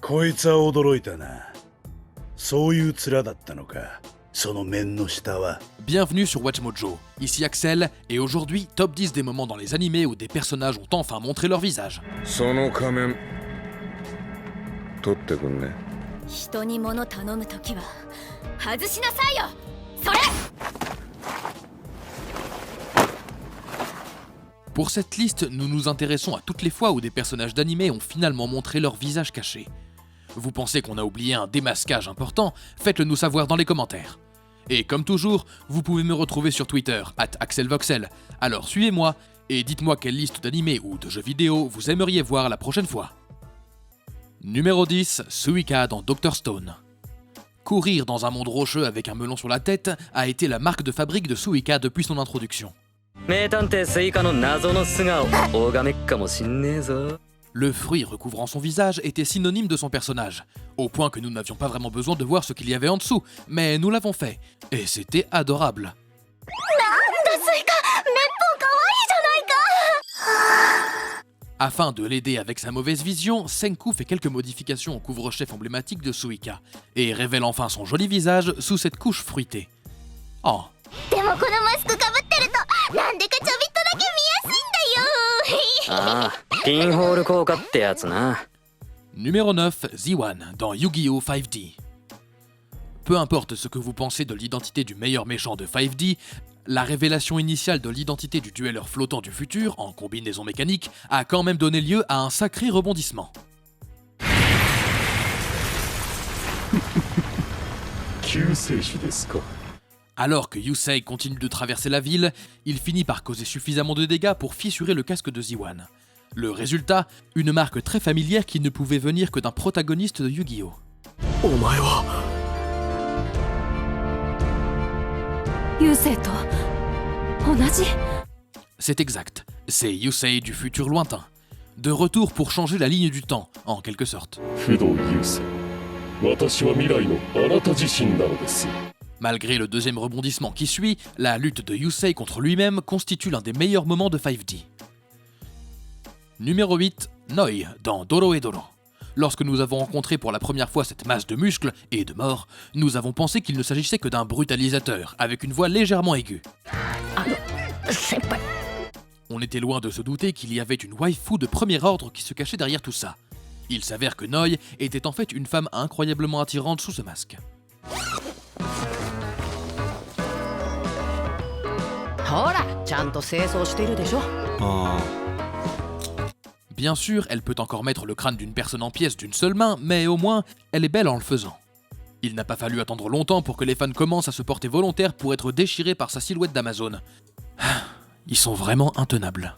こいつは驚いたな。そういう面だったのか。その面の下は。Bienvenue sur WatchMojo, ici Axel, et aujourd'hui, top 10 des moments dans les animés où des personnages ont enfin montré leur visage. その仮面取ってくんね。人に物頼むときは外しなさいよ。それ。Pour cette liste, nous nous intéressons à toutes les fois où des personnages d'animé ont finalement montré leur visage caché. Vous pensez qu'on a oublié un démasquage important? Faites-le nous savoir dans les commentaires. Et comme toujours, vous pouvez me retrouver sur Twitter, @AxelVoxel. Alors suivez-moi et dites-moi quelle liste d'animés ou de jeux vidéo vous aimeriez voir la prochaine fois. Numéro 10, Suika dans Dr. Stone. Courir dans un monde rocheux avec un melon sur la tête a été la marque de fabrique de Suika depuis son introduction. 名探偵スイカの謎の素顔拝めっかもしんねえぞ。 Le fruit recouvrant son visage était synonyme de son personnage, au point que nous n'avions pas vraiment besoin de voir ce qu'il y avait en dessous, mais nous l'avons fait, et c'était adorable. Afin de l'aider avec sa mauvaise vision, Senku fait quelques modifications au couvre-chef emblématique de Suika, et révèle enfin son joli visage sous cette couche fruitée. Oh. でもこのマスクかぶってるとなんでかちょびっとだけ見やすいんだよ。ああ、ピンホール効果ってやつな。 Numéro 9, Z1 dans Yu-Gi-Oh! 5D. Peu importe ce que vous pensez de l'identité du meilleur méchant de 5D, la révélation initiale de l'identité du duelleur flottant du futur, en combinaison mécanique, a quand même donné lieu à un sacré rebondissement. Alors que Yusei continue de traverser la ville, il finit par causer suffisamment de dégâts pour fissurer le casque de Z1. Le résultat, une marque très familière qui ne pouvait venir que d'un protagoniste de Yu-Gi-Oh! C'est exact, c'est Yusei du futur lointain. De retour pour changer la ligne du temps, en quelque sorte. Malgré le deuxième rebondissement qui suit, la lutte de Yusei contre lui-même constitue l'un des meilleurs moments de 5D. Numéro 8, Noi dans Dorohedoro. Lorsque nous avons rencontré pour la première fois cette masse de muscles et de morts, nous avons pensé qu'il ne s'agissait que d'un brutalisateur, avec une voix légèrement aiguë. On était loin de se douter qu'il y avait une waifu de premier ordre qui se cachait derrière tout ça. Il s'avère que Noi était en fait une femme incroyablement attirante sous ce masque. Bien sûr, elle peut encore mettre le crâne d'une personne en pièces d'une seule main, mais au moins, elle est belle en le faisant. Il n'a pas fallu attendre longtemps pour que les fans commencent à se porter volontaires pour être déchirés par sa silhouette d'Amazon. Ils sont vraiment intenables.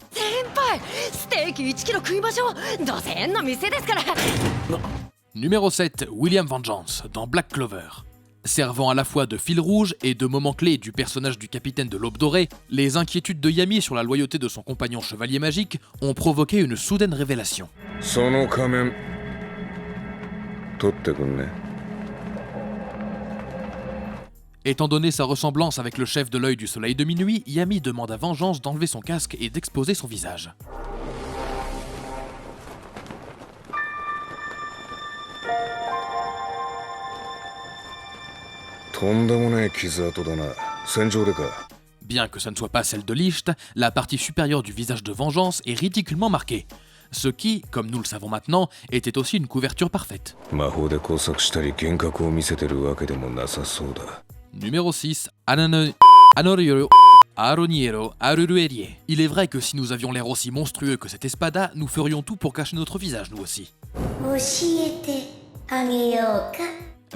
Numéro 7, William Vengeance dans Black Clover. Servant à la fois de fil rouge et de moment clé du personnage du capitaine de l'Aube dorée, les inquiétudes de Yami sur la loyauté de son compagnon chevalier magique ont provoqué une soudaine révélation. Étant donné sa ressemblance avec le chef de l'œil du soleil de minuit, Yami demande à Vengeance d'enlever son casque et d'exposer son visage. Bien que ça ne soit pas celle de Licht, la partie supérieure du visage de Vengeance est ridiculement marquée. Ce qui, comme nous le savons maintenant, était aussi une couverture parfaite. Numéro 6, Anoriero Aroniero Aruruerie. Il est vrai que si nous avions l'air aussi monstrueux que cet espada, nous ferions tout pour cacher notre visage nous aussi.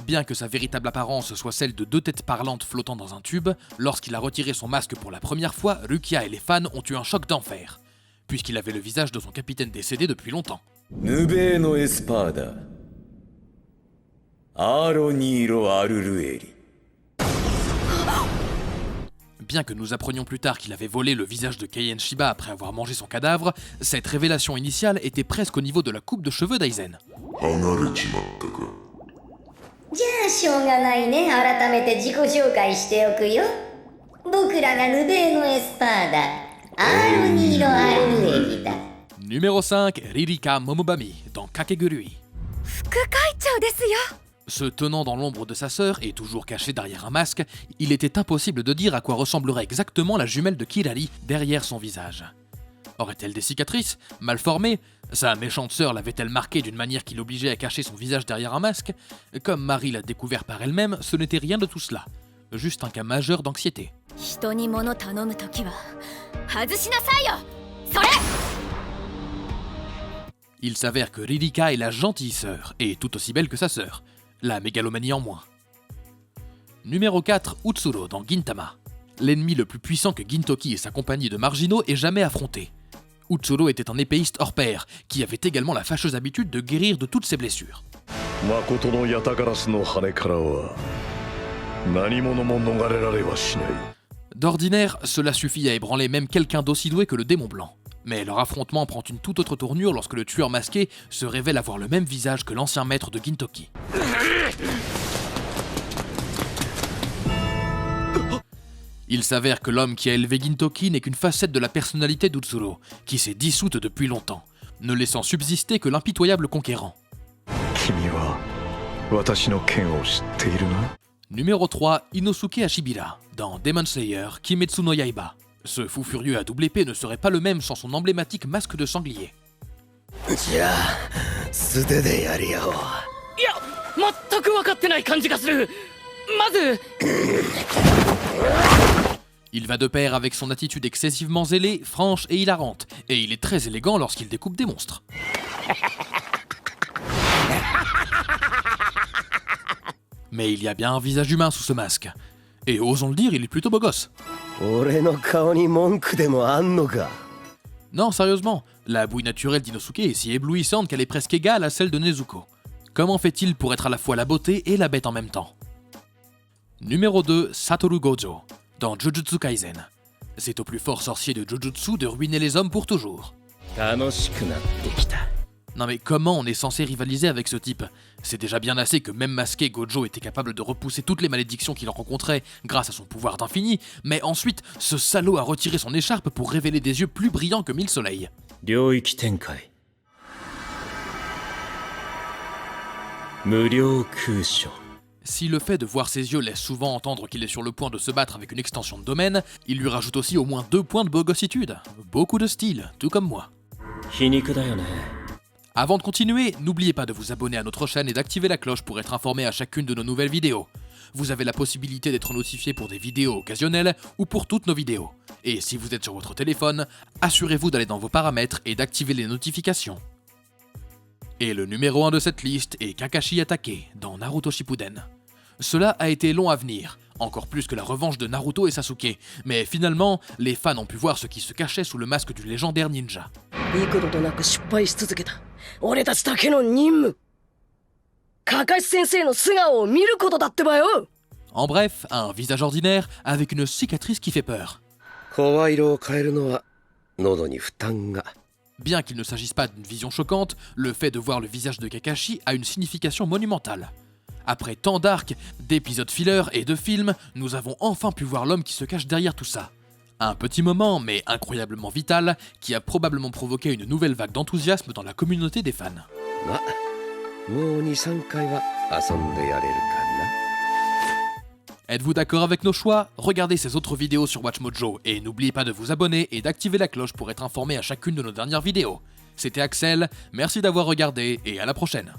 Bien que sa véritable apparence soit celle de deux têtes parlantes flottant dans un tube, lorsqu'il a retiré son masque pour la première fois, Rukia et les fans ont eu un choc d'enfer, puisqu'il avait le visage de son capitaine décédé depuis longtemps. Nubeno Espada Aroniro Arurueri. Bien que nous apprenions plus tard qu'il avait volé le visage de Keien Shiba après avoir mangé son cadavre, cette révélation initiale était presque au niveau de la coupe de cheveux d'Aizen. Numéro 5, Ririka Momobami dans Kakegurui. 副会長ですよ。 Se tenant dans l'ombre de sa sœur et toujours caché derrière un masque, il était impossible de dire à quoi ressemblerait exactement la jumelle de Kirari derrière son visage. Aurait-elle des cicatrices? Mal formées? Sa méchante sœur l'avait-elle marqué d'une manière qui l'obligeait à cacher son visage derrière un masque? Comme Marie l'a découvert par elle-même, ce n'était rien de tout cela. Juste un cas majeur d'anxiété. 人に物頼むときは外しなさいよ。それ。 Il s'avère que Ririka est la gentille sœur, et tout aussi belle que sa sœur. La mégalomanie en moins. Numéro 4, Utsuro dans Gintama. L'ennemi le plus puissant que Gintoki et sa compagnie de marginaux aient jamais affronté. Utsuro était un épéiste hors pair, qui avait également la fâcheuse habitude de guérir de toutes ses blessures. 誠のヤタガラスの羽からは何者も逃れられはしない。 D'ordinaire, cela suffit à ébranler même quelqu'un d'aussi doué que le démon blanc. Mais leur affrontement prend une toute autre tournure lorsque le tueur masqué se révèle avoir le même visage que l'ancien maître de Gintoki. Il s'avère que l'homme qui a élevé Gintoki n'est qu'une facette de la personnalité d'Utsuro, qui s'est dissoute depuis longtemps, ne laissant subsister que l'impitoyable conquérant. 君は私の剣を知っているな。 Numéro 3, Inosuke Ashibira, dans Demon Slayer Kimetsu no Yaiba. Ce fou furieux à double épée ne serait pas le même sans son emblématique masque de sanglier. じゃあ素手でやり合おう。いや全く分かってない感じがする。まず Il va de pair avec son attitude excessivement zélée, franche et hilarante, et il est très élégant lorsqu'il découpe des monstres. Mais il y a bien un visage humain sous ce masque. Et osons le dire, il est plutôt beau gosse. 俺の顔に文句でもあんのか。 Non, sérieusement, la bouille naturelle d'Inosuke est si éblouissante qu'elle est presque égale à celle de Nezuko. Comment fait-il pour être à la fois la beauté et la bête en même temps? Numéro 2, Satoru Gojo, dans Jujutsu Kaisen. C'est au plus fort sorcier de Jujutsu de ruiner les hommes pour toujours. 楽しくなってきた。 Non mais comment on est censé rivaliser avec ce type? C'est déjà bien assez que même masqué, Gojo était capable de repousser toutes les malédictions qu'il rencontrait grâce à son pouvoir d'infini, mais ensuite, ce salaud a retiré son écharpe pour révéler des yeux plus brillants que 1000 soleils. 領域展開。無料空所。 Si le fait de voir ses yeux laisse souvent entendre qu'il est sur le point de se battre avec une extension de domaine, il lui rajoute aussi au moins 2 points de bogossitude. Beaucoup de style, tout comme moi. 皮肉だよね。 Avant de continuer, n'oubliez pas de vous abonner à notre chaîne et d'activer la cloche pour être informé à chacune de nos nouvelles vidéos. Vous avez la possibilité d'être notifié pour des vidéos occasionnelles ou pour toutes nos vidéos. Et si vous êtes sur votre téléphone, assurez-vous d'aller dans vos paramètres et d'activer les notifications. Et le numéro 1 de cette liste est Kakashi Hatake dans Naruto Shippuden. Cela a été long à venir, encore plus que la revanche de Naruto et Sasuke, mais finalement, les fans ont pu voir ce qui se cachait sous le masque du légendaire ninja. 幾度となく失敗し続けた俺たちだけの任務カカシ先生の素顔を見ることだってばよ En bref, un visage ordinaire avec une cicatrice qui fait peur. 声色を変えるのは喉に負担が。 Bien qu'il ne s'agisse pas d'une vision choquante, le fait de voir le visage de Kakashi a une signification monumentale. Après tant d'arcs, d'épisodes fillers et de films, nous avons enfin pu voir l'homme qui se cache derrière tout ça. Un petit moment, mais incroyablement vital, qui a probablement provoqué une nouvelle vague d'enthousiasme dans la communauté des fans. ま、もう 2,3 回は遊んでやれるかな。 Êtes-vous d'accord avec nos choix? Regardez ces autres vidéos sur WatchMojo et n'oubliez pas de vous abonner et d'activer la cloche pour être informé à chacune de nos dernières vidéos. C'était Axel, merci d'avoir regardé et à la prochaine.